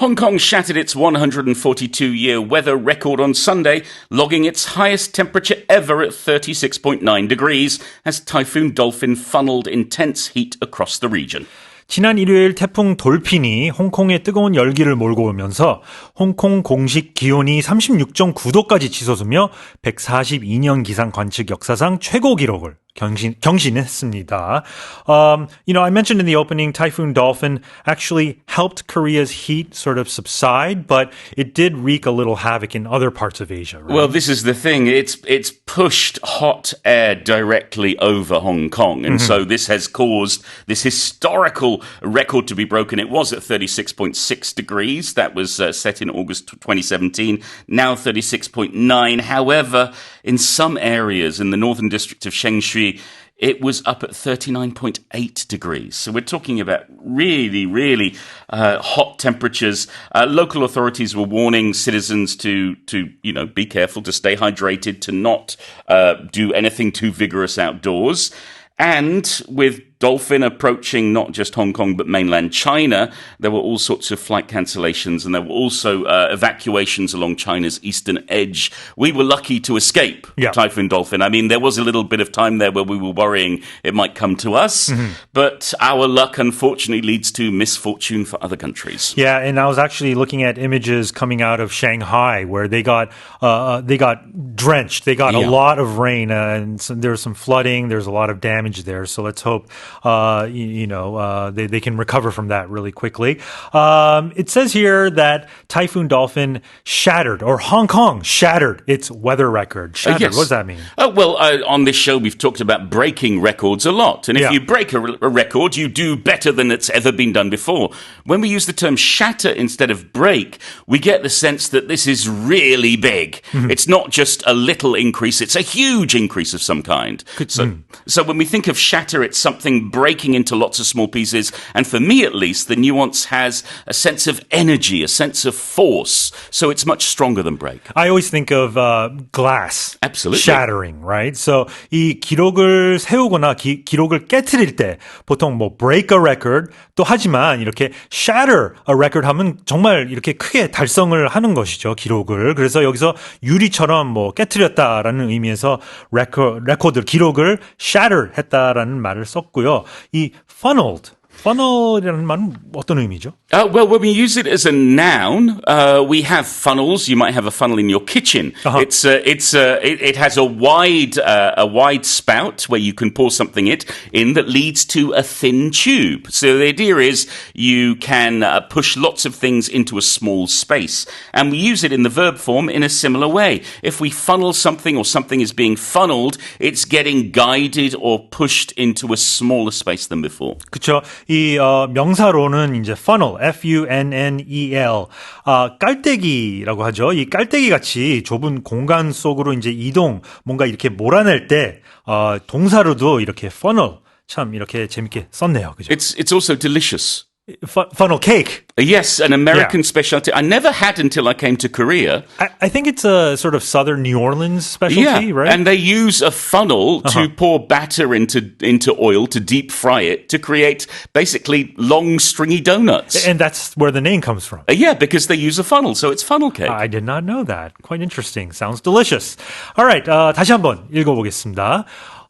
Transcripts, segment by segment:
Hong Kong shattered its 142-year weather record on Sunday, logging its highest temperature ever at 36.9 degrees as Typhoon Dolphin funneled intense heat across the region. 지난 일요일 태풍 돌핀이 홍콩에 뜨거운 열기를 몰고 오면서 홍콩 공식 기온이 36.9도까지 치솟으며 142년 기상 관측 역사상 최고 기록을 경신했습니다. I mentioned in the opening, Typhoon Dolphin actually helped Korea's heat sort of subside, but it did wreak a little havoc in other parts of Asia, right? Well, this is the thing. It's pushed hot air directly over Hong Kong, and so this has caused this historical record to be broken. It was at 36.6 degrees. That was set in August 2017. Now 36.9. However, in some areas in the northern district of Shengshui, it was up at 39.8 degrees. So we're talking about really, really hot temperatures. Local authorities were warning citizens to be careful, to stay hydrated, to not do anything too vigorous outdoors. And with Dolphin approaching not just Hong Kong but mainland China, there were all sorts of flight cancellations and there were also evacuations along China's eastern edge. We were lucky to escape Typhoon Dolphin. I mean, there was a little bit of time there where we were worrying it might come to us, but our luck unfortunately leads to misfortune for other countries. Yeah, and I was actually looking at images coming out of Shanghai where they got drenched. They got a lot of rain and there was some flooding. There's a lot of damage there. So let's hope they can recover from that really quickly. It says here that Typhoon Dolphin shattered, or Hong Kong shattered its weather record. Shattered, yes. What does that mean? On this show, we've talked about breaking records a lot. And if you break a record, you do better than it's ever been done before. When we use the term shatter instead of break, we get the sense that this is really big. It's not just a little increase, it's a huge increase of some kind. So when we think of shatter, it's something breaking into lots of small pieces. And for me, at least, the nuance has a sense of energy, a sense of force. So it's much stronger than break. I always think of glass. Absolutely. Shattering, right? So 이 기록을 세우거나 기록을 깨뜨릴 때 보통 break a record 또 하지만 이렇게 shatter a record 하면 정말 이렇게 크게 달성을 하는 것이죠, 기록을. 그래서 여기서 유리처럼 깨뜨렸다라는 의미에서 레코드, 기록을 shatter 했다라는 말을 썼고요. 이 funnel이라는 말은 어떤 의미죠? Well, when we use it as a noun, we have funnels. You might have a funnel in your kitchen. It has a wide spout where you can pour something in that leads to a thin tube. So the idea is you can push lots of things into a small space. And we use it in the verb form in a similar way. If we funnel something or something is being funneled, it's getting guided or pushed into a smaller space than before. 그렇죠. 이 명사로는 이제 funnel, F-U-N-N-E-L, 깔때기라고 하죠. 이 깔때기같이 좁은 공간 속으로 이제 뭔가 이렇게 몰아낼 때 동사로도 이렇게 funnel 참 이렇게 재밌게 썼네요. 그죠? It's also delicious. Funnel cake. Yes, an American specialty. I never had until I came to Korea. I think it's a sort of southern New Orleans specialty, right? And they use a funnel to pour batter into oil to deep fry it to create basically long stringy donuts. And that's where the name comes from. Yeah, because they use a funnel, so it's funnel cake. I did not know that. Quite interesting. Sounds delicious. All right, 다시 한번 읽어보겠습니다.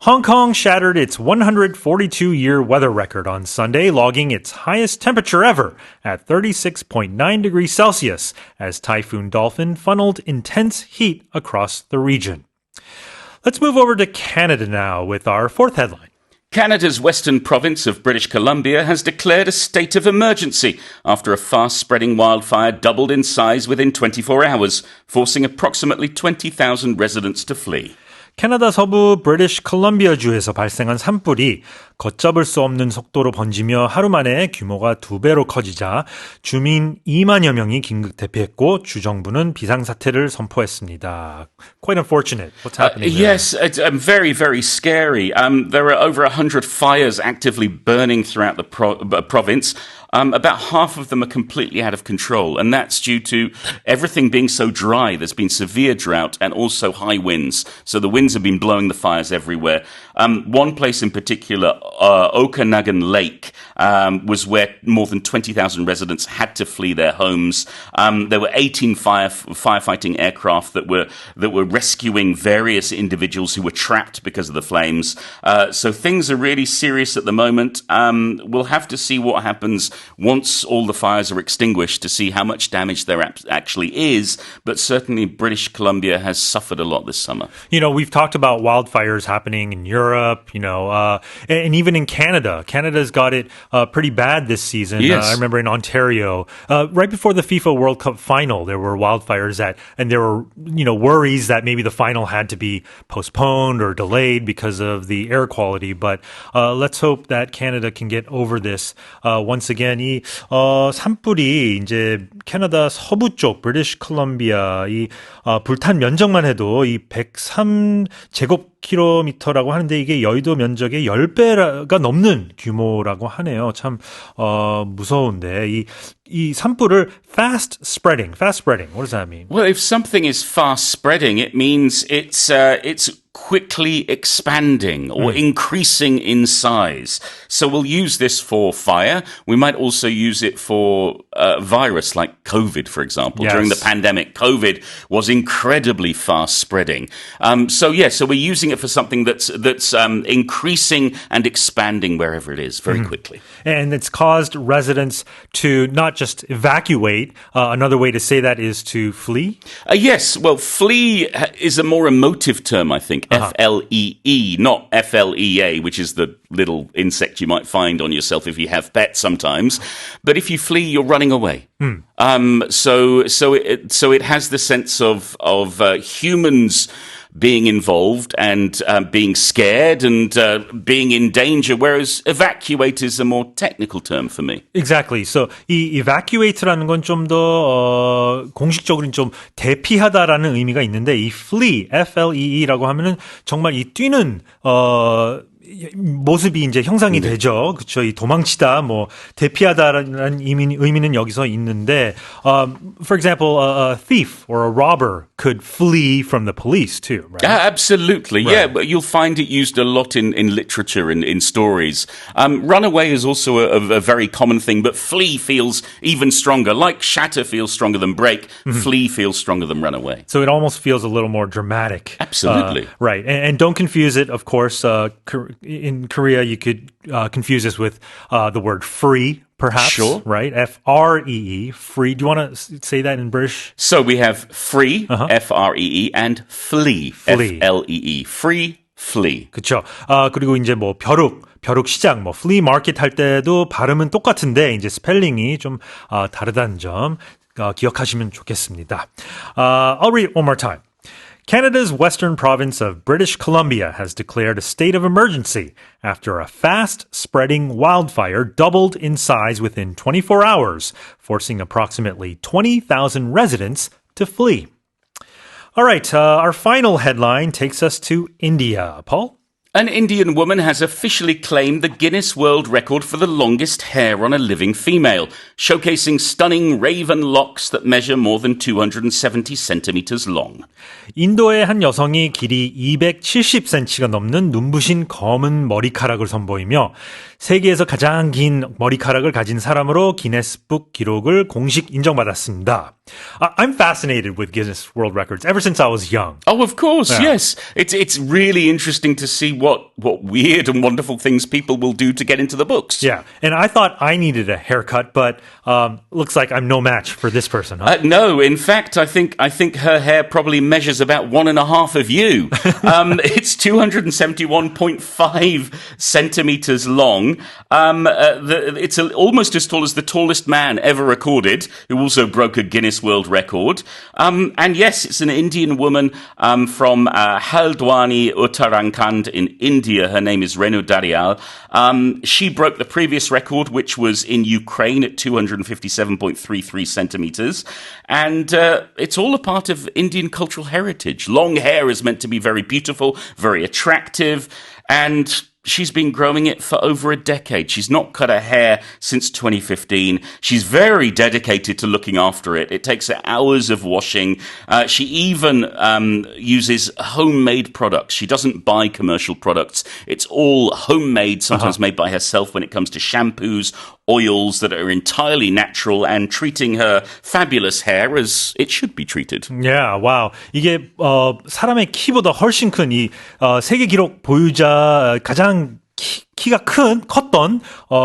Hong Kong shattered its 142-year weather record on Sunday, logging its highest temperature ever at 36.9 degrees Celsius as Typhoon Dolphin funneled intense heat across the region. Let's move over to Canada now with our fourth headline. Canada's western province of British Columbia has declared a state of emergency after a fast-spreading wildfire doubled in size within 24 hours, forcing approximately 20,000 residents to flee. 캐나다 서부 브리티시 컬럼비아주에서 발생한 산불이 걷잡을 수 없는 속도로 번지며 하루 만에 규모가 2배로 커지자 주민 2만여 명이 긴급 대피했고 주정부는 비상사태를 선포했습니다. Quite unfortunate. What's happening there? Yes, it's very, very scary. There are over 100 fires actively burning throughout the province. about half of them are completely out of control. And that's due to everything being so dry. There's been severe drought and also high winds. So the winds have been blowing the fires everywhere. One place in particular, Okanagan Lake, was where more than 20,000 residents had to flee their homes. There were 18 firefighting aircraft that were rescuing various individuals who were trapped because of the flames. So things are really serious at the moment. We'll have to see what happens once all the fires are extinguished to see how much damage there actually is. But certainly British Columbia has suffered a lot this summer. We've talked about wildfires happening in Europe, and even in Canada. Canada's got it pretty bad this season. Yes. I remember in Ontario, right before the FIFA World Cup final, there were wildfires and there were, worries that maybe the final had to be postponed or delayed because of the air quality. But let's hope that Canada can get over this. Once again, 이 산불이 이제 캐나다 서부 쪽 브리티시 컬럼비아 이 불탄 면적만 해도 이 103제곱킬로미터라고 하는데 이게 여의도 면적의 10배가 넘는 규모라고 하네요. 참 무서운데 이 산불을 fast spreading. What does that mean? Well, if something is fast spreading, it means it's quickly expanding or increasing in size. So we'll use this for fire. We might also use it for virus like COVID, for example. Yes. During the pandemic, COVID was incredibly fast spreading. So we're using it for something that's increasing and expanding wherever it is very quickly. And it's caused residents to not just evacuate. Another way to say that is to flee? Yes. Well, flee is a more emotive term, I think. F-L-E-E, not F-L-E-A, which is the little insect you might find on yourself if you have pets sometimes. But if you flee, you're running away. So it has the sense of humans being involved and being scared and being in danger, whereas evacuate is a more technical term for me. Exactly. So 이 evacuate라는 건 좀 더 공식적으로는 좀 대피하다라는 의미가 있는데 이 flee, F-L-E-E라고 하면은 정말 이 뛰는 모습이 이제 형상이 되죠. 그렇죠. 이 도망치다, 대피하다라는 의미는 여기서 있는데, for example, a thief or a robber could flee from the police too, right? Absolutely. Right. Yeah, but you'll find it used a lot in literature and in stories. Runaway is also a very common thing, but flee feels even stronger. Like shatter feels stronger than break, flee feels stronger than runaway. So it almost feels a little more dramatic. Absolutely. Right. And don't confuse it, of course, in Korea, you could confuse this with the word free, perhaps. Sure. Right? F-R-E-E, free. Do you want to say that in British? So we have free, F-R-E-E, and flee, F-L-E-E. Free, flee. 그렇죠. 그리고 이제 벼룩 시장, flea market 할 때도 발음은 똑같은데 이제 스펠링이 좀 다르다는 점 기억하시면 좋겠습니다. I'll read it one more time. Canada's western province of British Columbia has declared a state of emergency after a fast-spreading wildfire doubled in size within 24 hours, forcing approximately 20,000 residents to flee. All right, our final headline takes us to India. Paul? An Indian woman has officially claimed the Guinness World Record for the longest hair on a living female, showcasing stunning raven locks that measure more than 270 centimeters long. 인도의 한 여성이 길이 270cm가 넘는 눈부신 검은 머리카락을 선보이며 세계에서 가장 긴 머리카락을 가진 사람으로 기네스북 기록을 공식 인정받았습니다. I'm fascinated with Guinness World Records ever since I was young. Oh, of course, yes. It's really interesting to see what weird and wonderful things people will do to get into the books. Yeah, and I thought I needed a haircut, but looks like I'm no match for this person. Huh? No, in fact, I think her hair probably measures about 1.5 of you. It's 271.5 centimeters long. It's almost as tall as the tallest man ever recorded, who also broke a Guinness World Record. And yes, it's an Indian woman from Haldwani, Uttarakhand in India. Her name is Renu Darial. She broke the previous record, which was in Ukraine at 257.33 centimeters. And it's all a part of Indian cultural heritage. Long hair is meant to be very beautiful, very attractive. And she's been growing it for over a decade. She's not cut her hair since 2015. She's very dedicated to looking after it. It takes her hours of washing. She even uses homemade products. She doesn't buy commercial products. It's all homemade, sometimes made by herself when it comes to shampoos, oils that are entirely natural and treating her fabulous hair as it should be treated. Yeah, wow. 이게 사람의 키보다 훨씬 큰 이 세계 기록 보유자 가장 키가 컸던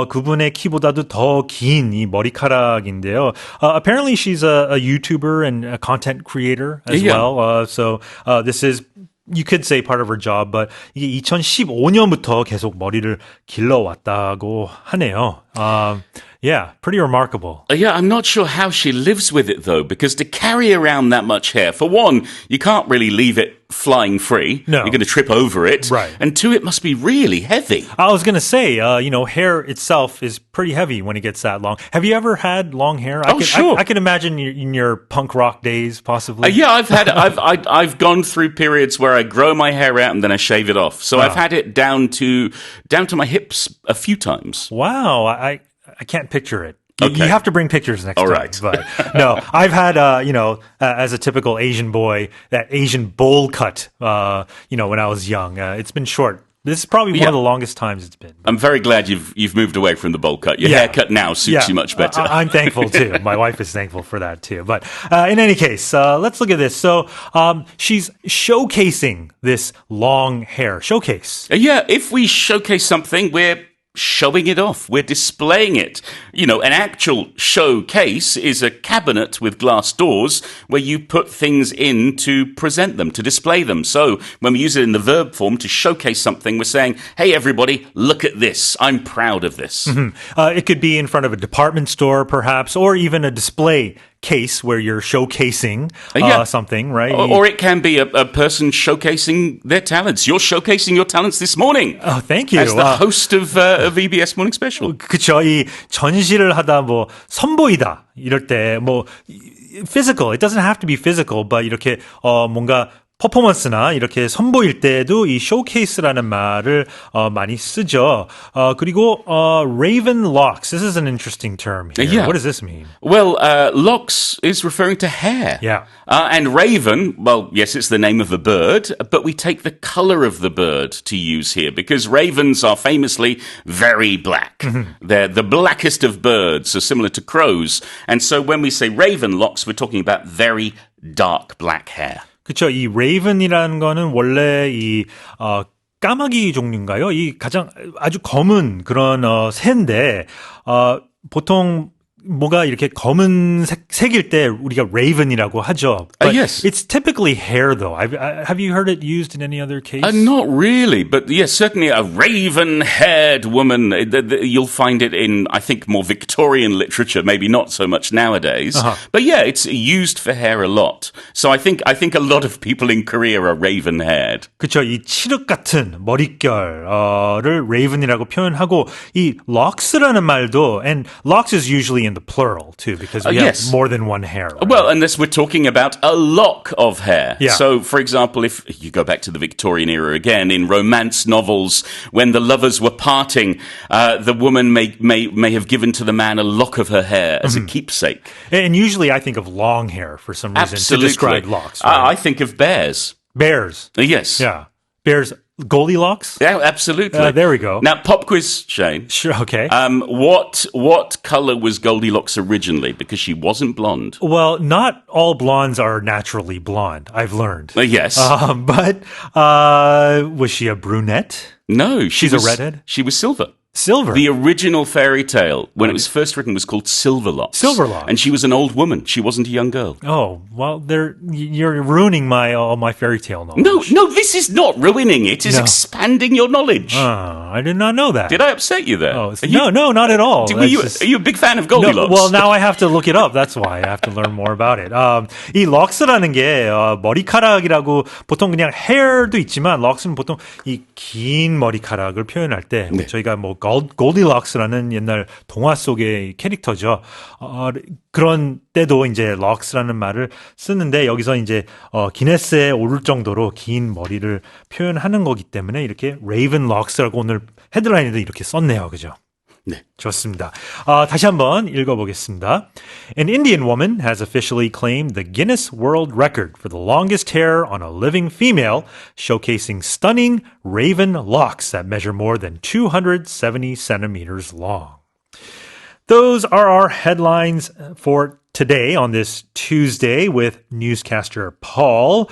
그분의 키보다도 더 긴 이 머리카락인데요. Apparently she's a YouTuber and a content creator as well. So this is you could say part of her job, but 이게 2015년부터 계속 머리를 길러왔다고 하네요. Yeah, pretty remarkable. Yeah, I'm not sure how she lives with it, though, because to carry around that much hair, for one, you can't really leave it flying free. No. You're going to trip over it. Right. And two, it must be really heavy. I was going to say, hair itself is pretty heavy when it gets that long. Have you ever had long hair? Sure. I can imagine in your punk rock days, possibly. Yeah, I've gone through periods where I grow my hair out and then I shave it off. So I've had it down to my hips a few times. Wow, I can't picture it. Okay. You have to bring pictures next time. All right. But no, I've had, as a typical Asian boy, that Asian bowl cut, when I was young. It's been short. This is probably one of the longest times it's been. I'm very glad you've moved away from the bowl cut. Your haircut now suits you much better. I'm thankful too. My wife is thankful for that too. But in any case, let's look at this. So she's showcasing this long hair. Showcase. Yeah, if we showcase something, we're showing it off. We're displaying it. An actual showcase is a cabinet with glass doors where you put things in to present them, to display them. So when we use it in the verb form to showcase something, we're saying, hey, everybody, look at this. I'm proud of this. Mm-hmm. It could be in front of a department store, perhaps, or even a display case where you're showcasing something, right? Or it can be a person showcasing their talents. You're showcasing your talents this morning. Oh, thank you. As the host of EBS Morning Special. 그쵸. 이 전시를 하다 선보이다 이럴 때 physical. It doesn't have to be physical, but 이렇게 뭔가 퍼포먼스나 이렇게 선보일 때도 이 showcase라는 말을 많이 쓰죠. 그리고 raven locks. This is an interesting term here. Yeah. What does this mean? Well, locks is referring to hair. Yeah. And raven, well, yes, it's the name of a bird, but we take the color of the bird to use here because ravens are famously very black. Mm-hmm. They're the blackest of birds, so similar to crows. And so when we say raven locks, we're talking about very dark black hair. 그렇죠. 이 raven이라는 거는 원래 이 까마귀 종류인가요? 이 아주 검은 그런 새인데 보통 뭐가 이렇게 검은 색일 때 우리가 raven이라고 하죠. But yes. It's typically hair, though. Have you heard it used in any other case? Not really, but yes, certainly a raven-haired woman. You'll find it in, I think, more Victorian literature, maybe not so much nowadays. Uh-huh. But yeah, it's used for hair a lot. So I think a lot of people in Korea are raven-haired. 그렇죠. 이 칠흑 같은 머릿결을 raven이라고 표현하고 이 locks라는 말도, and locks is usually in the plural too, because we have more than one hair. Right? Well, unless we're talking about a lock of hair. Yeah. So, for example, if you go back to the Victorian era again, in romance novels, when the lovers were parting, the woman may have given to the man a lock of her hair as a keepsake. And usually I think of long hair for some reason to describe locks. Right? I think of bears. Bears. Yes. Yeah. Bears. Goldilocks? Yeah, absolutely. There we go. Now, pop quiz, Shane. Sure, okay. What color was Goldilocks originally? Because she wasn't blonde. Well, not all blondes are naturally blonde, I've learned. Yes. But was she a brunette? No. She's a redhead? She was silver. Silver. The original fairy tale, when it was first written, was called Silverlocks. Silverlocks. And she was an old woman. She wasn't a young girl. Oh, well, you're ruining my fairy tale knowledge. No, this is not ruining it. It's expanding your knowledge. I did not know that. Did I upset you there? Oh, no, not at all. Are you a big fan of Goldilocks? No, well, now I have to look it up. That's why I have to learn more about it. 이 locks라는 게 머리카락이라고 보통 그냥 hair도 있지만 locks는 보통 이 긴 머리카락을 표현할 때 저희가 골디락스라는 옛날 동화 속의 캐릭터죠. 그런 때도 이제 럭스라는 말을 쓰는데 여기서 이제 기네스에 오를 정도로 긴 머리를 표현하는 거기 때문에 이렇게 레이븐 럭스라고 오늘 헤드라인에도 이렇게 썼네요. 그죠? 네. 좋습니다. 다시 한번 읽어보겠습니다. An Indian woman has officially claimed the Guinness World Record for the longest hair on a living female, showcasing stunning raven locks that measure more than 270 centimeters long. Those are our headlines for today on this Tuesday with newscaster Paul.